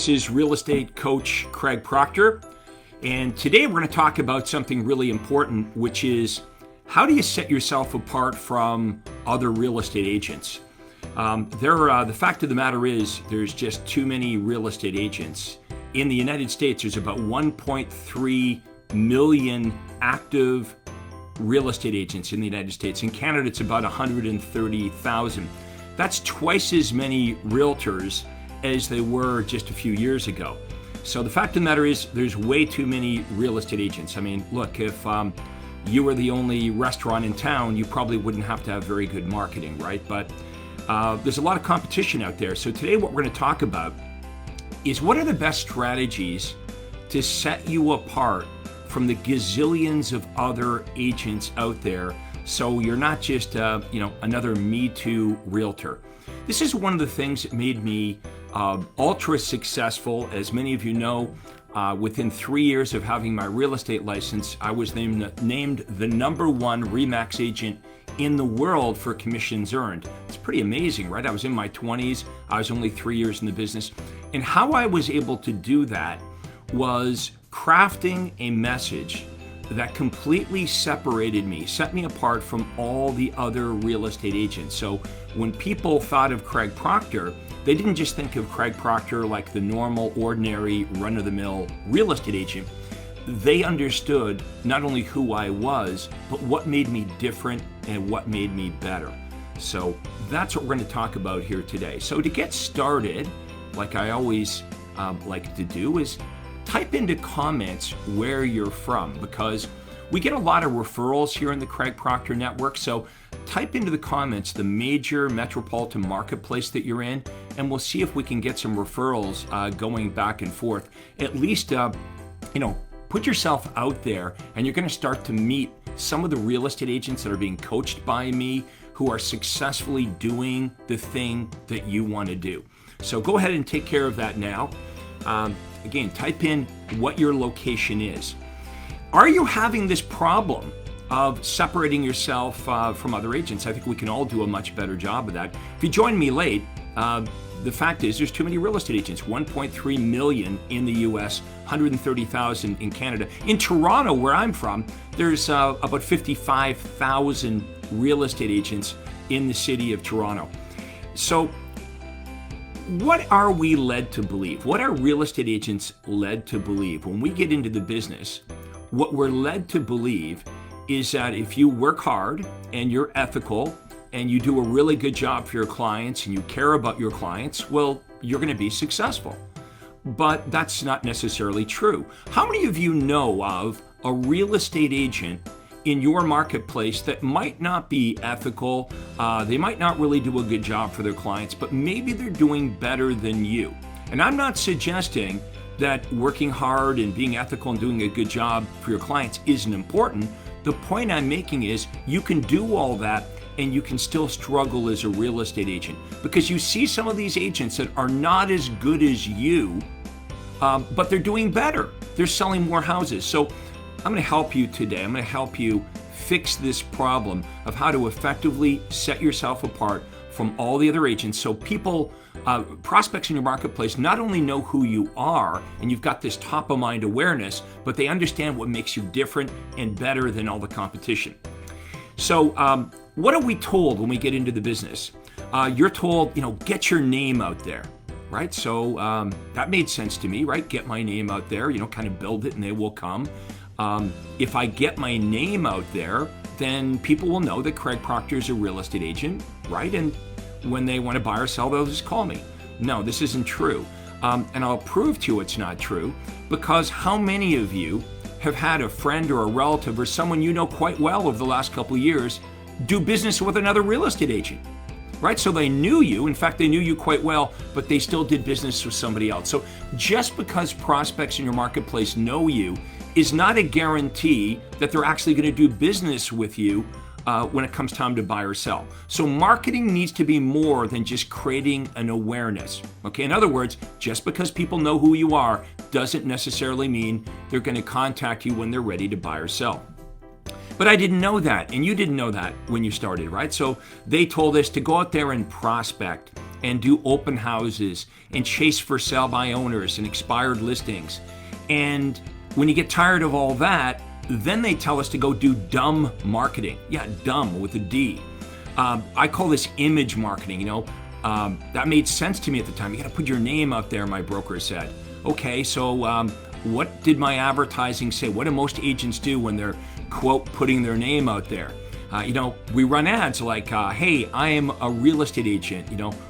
This is real estate coach Craig Proctor, and today we're going to talk about something really important, which is how do you set yourself apart from other real estate agents? The fact of the matter is there's just too many real estate agents. In the United States, there's about 1.3 million active real estate agents in the United States. In Canada, it's about 130,000. That's twice as many realtors as they were just a few years ago. So the fact of the matter is there's way too many real estate agents. I mean, look, if you were the only restaurant in town, you probably wouldn't have to have very good marketing, right? But there's a lot of competition out there. So today what we're going to talk about is what are the best strategies to set you apart from the gazillions of other agents out there, so you're not just another Me Too realtor. This is one of the things that made me ultra successful. As many of you know, within 3 years of having my real estate license, I was named the #1 RE/MAX agent in the world for commissions earned. It's pretty amazing, right? I was in my 20s. I was only 3 years in the business. And how I was able to do that was crafting a message that completely separated me, set me apart from all the other real estate agents. So when people thought of Craig Proctor, they didn't just think of Craig Proctor like the normal, ordinary, run-of-the-mill real estate agent. They understood not only who I was, but what made me different and what made me better. So that's what we're going to talk about here today. So to get started, like I always like to do, is type into comments where you're from, because we get a lot of referrals here in the Craig Proctor Network. So type into the comments the major metropolitan marketplace that you're in, and we'll see if we can get some referrals going back and forth. At least, put yourself out there, and you're going to start to meet some of the real estate agents that are being coached by me who are successfully doing the thing that you want to do. So go ahead and take care of that now. Again, type in what your location is. Are you having this problem of separating yourself from other agents? I think we can all do a much better job of that. If you joined me late, the fact is there's too many real estate agents. 1.3 million in the US, 130,000 in Canada. In Toronto, where I'm from, there's about 55,000 real estate agents in the city of Toronto. So what are we led to believe? What are real estate agents led to believe? When we get into the business, what we're led to believe is that if you work hard and you're ethical and you do a really good job for your clients and you care about your clients, well, you're going to be successful. But that's not necessarily true. How many of you know of a real estate agent in your marketplace that might not be ethical, they might not really do a good job for their clients, but maybe they're doing better than you? And I'm not suggesting that working hard and being ethical and doing a good job for your clients isn't important. The point I'm making is you can do all that and you can still struggle as a real estate agent, because you see some of these agents that are not as good as you, but they're doing better. They're selling more houses. So I'm going to help you today. I'm going to help you fix this problem of how to effectively set yourself apart from all the other agents, so people, prospects in your marketplace, not only know who you are and you've got this top of mind awareness, but they understand what makes you different and better than all the competition. So what are we told when we get into the business? You're told, get your name out there, right? So that made sense to me, right? Get my name out there, kind of build it and they will come. If I get my name out there, then people will know that Craig Proctor is a real estate agent, right? And when they want to buy or sell, they'll just call me. No, this isn't true. And I'll prove to you it's not true, because how many of you have had a friend or a relative or someone you know quite well over the last couple of years do business with another real estate agent, right? So they knew you. In fact, they knew you quite well, but they still did business with somebody else. So just because prospects in your marketplace know you is not a guarantee that they're actually going to do business with you when it comes time to buy or sell. So marketing needs to be more than just creating an awareness. Okay, in other words, just because people know who you are doesn't necessarily mean they're going to contact you when they're ready to buy or sell. But I didn't know that, and you didn't know that when you started, right? So they told us to go out there and prospect and do open houses and chase for sale by owners and expired listings. And when you get tired of all that, then they tell us to go do dumb marketing. Yeah, dumb with a D. I call this image marketing. That made sense to me at the time. You got to put your name out there, my broker said. Okay, so what did my advertising say? What do most agents do when they're, quote, putting their name out there? We run ads like, hey, I am a real estate agent,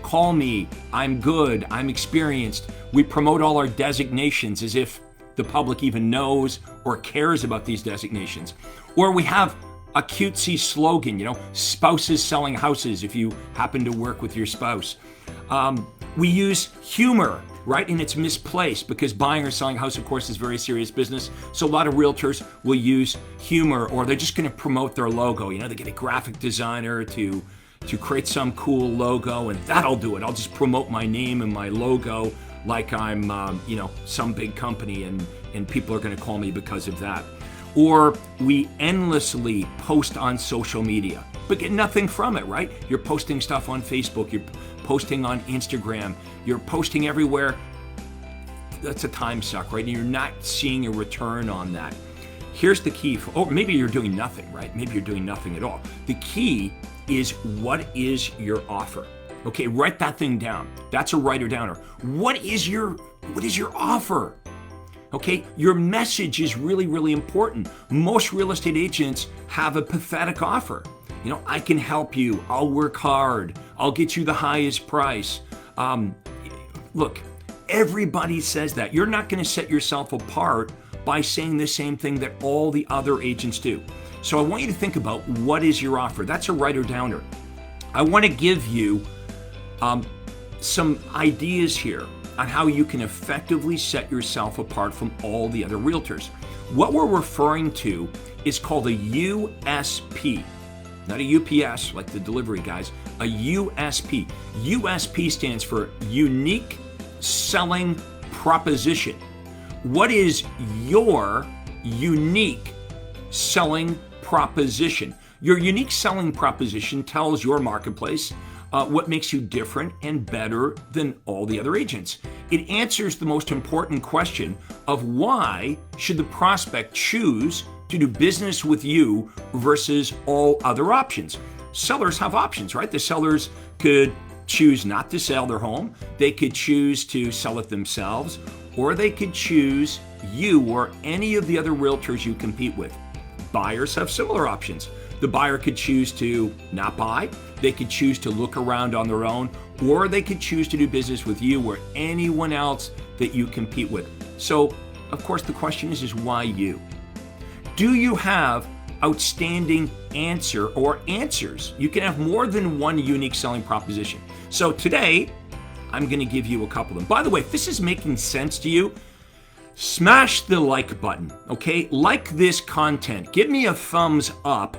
call me, I'm good, I'm experienced. We promote all our designations as if the public even knows or cares about these designations. Or we have a cutesy slogan, spouses selling houses if you happen to work with your spouse. We use humor, right? And it's misplaced because buying or selling a house, of course, is very serious business. So a lot of realtors will use humor, or they're just going to promote their logo. They get a graphic designer to create some cool logo, and that'll do it. I'll just promote my name and my logo like I'm, some big company, and people are going to call me because of that. Or we endlessly post on social media, but get nothing from it, right? You're posting stuff on Facebook, you're posting on Instagram, you're posting everywhere. That's a time suck, right? And you're not seeing a return on that. Here's the key, maybe you're doing nothing, right? Maybe you're doing nothing at all. The key is, what is your offer? Okay, write that thing down. That's a writer downer. What is your offer? Okay, your message is really, really important. Most real estate agents have a pathetic offer. I can help you. I'll work hard. I'll get you the highest price. Look, everybody says that. You're not going to set yourself apart by saying the same thing that all the other agents do. So I want you to think about, what is your offer? That's a writer downer. I want to give you some ideas here on how you can effectively set yourself apart from all the other realtors. What we're referring to is called a USP, not a UPS like the delivery guys, a USP. USP stands for unique selling proposition. What is your unique selling proposition? Your unique selling proposition tells your marketplace what makes you different and better than all the other agents. It answers the most important question of, why should the prospect choose to do business with you versus all other options? Sellers have options, right? The sellers could choose not to sell their home. They could choose to sell it themselves, or they could choose you or any of the other realtors you compete with. Buyers have similar options. The buyer could choose to not buy, they could choose to look around on their own, or they could choose to do business with you or anyone else that you compete with. So, of course, the question is why you? Do you have outstanding answer or answers? You can have more than one unique selling proposition. So today, I'm going to give you a couple of them. By the way, if this is making sense to you, smash the like button, okay? Like this content. Give me a thumbs up,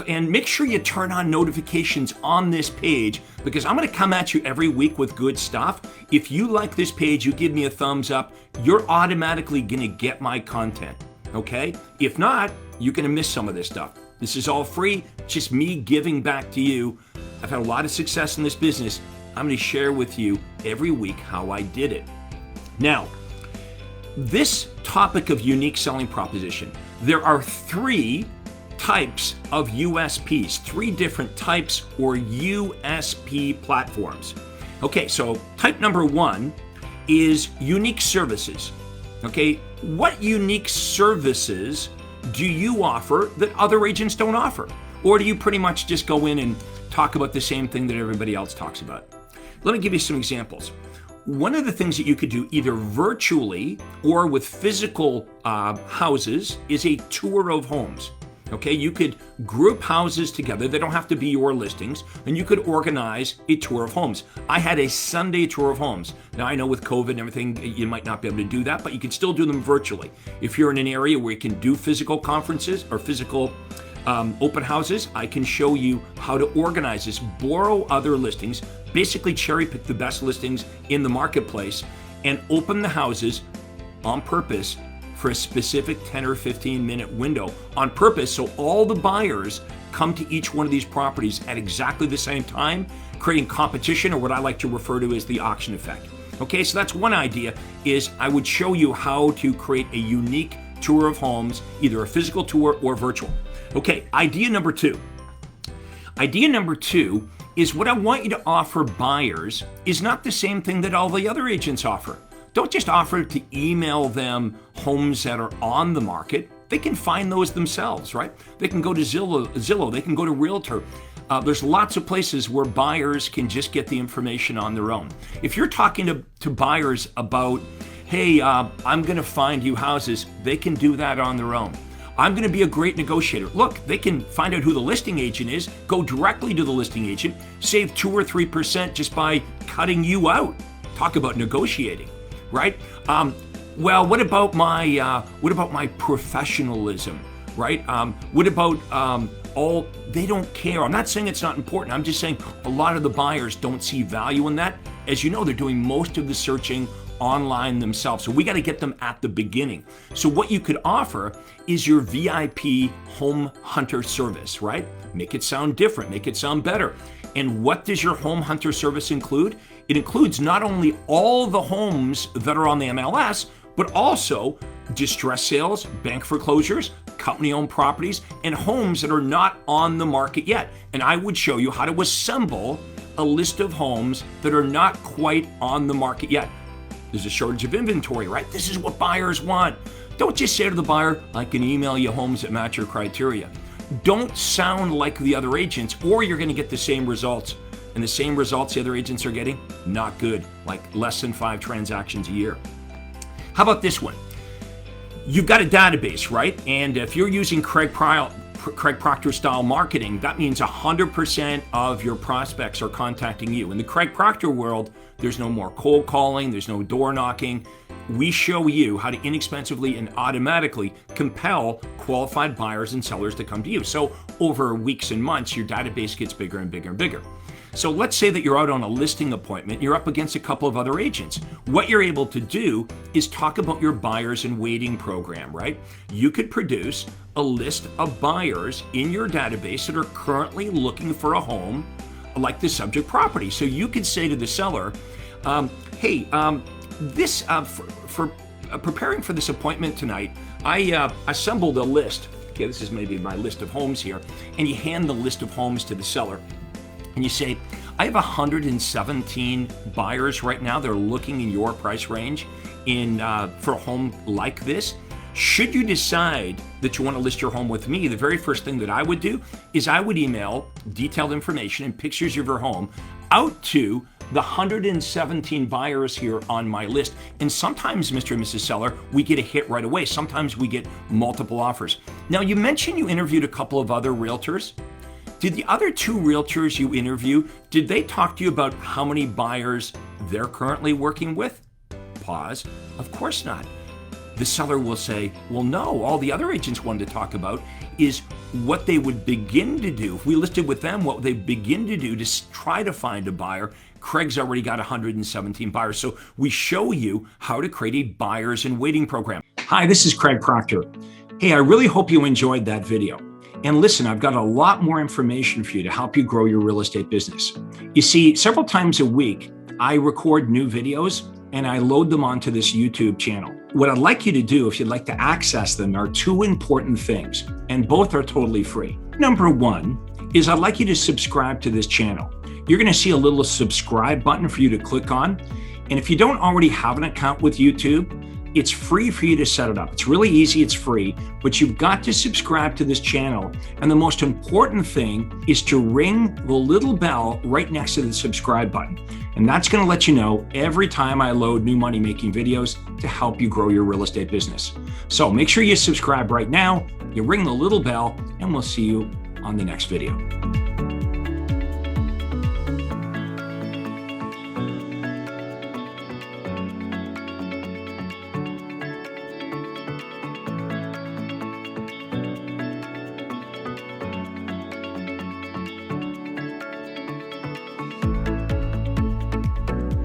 and make sure you turn on notifications on this page, because I'm going to come at you every week with good stuff. If you like this page, you give me a thumbs up, you're automatically going to get my content, okay? If not, you're going to miss some of this stuff. This is all free, just me giving back to you. I've had a lot of success in this business. I'm going to share with you every week how I did it. Now, this topic of unique selling proposition, there are three types of USPs, three different types or USP platforms. Okay, so type number one is unique services. Okay, what unique services do you offer that other agents don't offer? Or do you pretty much just go in and talk about the same thing that everybody else talks about? Let me give you some examples. One of the things that you could do either virtually or with physical houses is a tour of homes. Okay, you could group houses together. They don't have to be your listings, and you could organize a tour of homes. I had a Sunday tour of homes. Now, I know with COVID and everything, you might not be able to do that, but you can still do them virtually. If you're in an area where you can do physical conferences or physical open houses, I can show you how to organize this, borrow other listings, basically cherry pick the best listings in the marketplace, and open the houses on purpose for a specific 10 or 15 minute window on purpose, so all the buyers come to each one of these properties at exactly the same time, creating competition, or what I like to refer to as the auction effect. Okay, so that's one idea, is I would show you how to create a unique tour of homes, either a physical tour or virtual. Okay, idea number two. Idea number two is what I want you to offer buyers is not the same thing that all the other agents offer. Don't just offer to email them homes that are on the market. They can find those themselves, right? They can go to Zillow, they can go to Realtor. There's lots of places where buyers can just get the information on their own. If you're talking to buyers about, hey, I'm gonna find you houses, they can do that on their own. I'm gonna be a great negotiator. Look, they can find out who the listing agent is, go directly to the listing agent, save 2 or 3% just by cutting you out. Talk about negotiating, right? Well, what about my professionalism, right? What about they don't care. I'm not saying it's not important. I'm just saying a lot of the buyers don't see value in that. As you know, they're doing most of the searching online themselves. So we got to get them at the beginning. So what you could offer is your VIP home hunter service, right? Make it sound different, make it sound better. And what does your home hunter service include? It includes not only all the homes that are on the MLS, but also distress sales, bank foreclosures, company-owned properties, and homes that are not on the market yet. And I would show you how to assemble a list of homes that are not quite on the market yet. There's a shortage of inventory, right? This is what buyers want. Don't just say to the buyer, I can email you homes that match your criteria. Don't sound like the other agents, or you're gonna get the same results. And the same results the other agents are getting, not good, like less than 5 transactions a year. How about this one? You've got a database, right? And if you're using Craig Proctor style marketing, that means 100% of your prospects are contacting you. In the Craig Proctor world, there's no more cold calling, there's no door knocking. We show you how to inexpensively and automatically compel qualified buyers and sellers to come to you. So over weeks and months, your database gets bigger and bigger and bigger. So let's say that you're out on a listing appointment, you're up against a couple of other agents. What you're able to do is talk about your buyers and waiting program, right? You could produce a list of buyers in your database that are currently looking for a home like the subject property. So you could say to the seller, hey, for preparing for this appointment tonight, I assembled a list. Okay, this is maybe my list of homes here. And you hand the list of homes to the seller. And you say, I have 117 buyers right now that are looking in your price range for a home like this. Should you decide that you want to list your home with me, the very first thing that I would do is I would email detailed information and pictures of your home out to the 117 buyers here on my list. And sometimes, Mr. and Mrs. Seller, we get a hit right away. Sometimes we get multiple offers. Now, you mentioned you interviewed a couple of other realtors. Did the other 2 realtors you interview, did they talk to you about how many buyers they're currently working with? Pause. Of course not. The seller will say, well, no, all the other agents wanted to talk about is what they would begin to do. If we listed with them, what they begin to do to try to find a buyer. Craig's already got 117 buyers. So we show you how to create a buyers and waiting program. Hi, this is Craig Proctor. Hey, I really hope you enjoyed that video. And listen, I've got a lot more information for you to help you grow your real estate business. You see, several times a week, I record new videos and I load them onto this YouTube channel. What I'd like you to do, if you'd like to access them, are 2 important things, and both are totally free. Number 1 is I'd like you to subscribe to this channel. You're gonna see a little subscribe button for you to click on. And if you don't already have an account with YouTube, it's free for you to set it up. It's really easy, it's free, but you've got to subscribe to this channel. And the most important thing is to ring the little bell right next to the subscribe button. And that's gonna let you know every time I load new money-making videos to help you grow your real estate business. So make sure you subscribe right now, you ring the little bell, and we'll see you on the next video.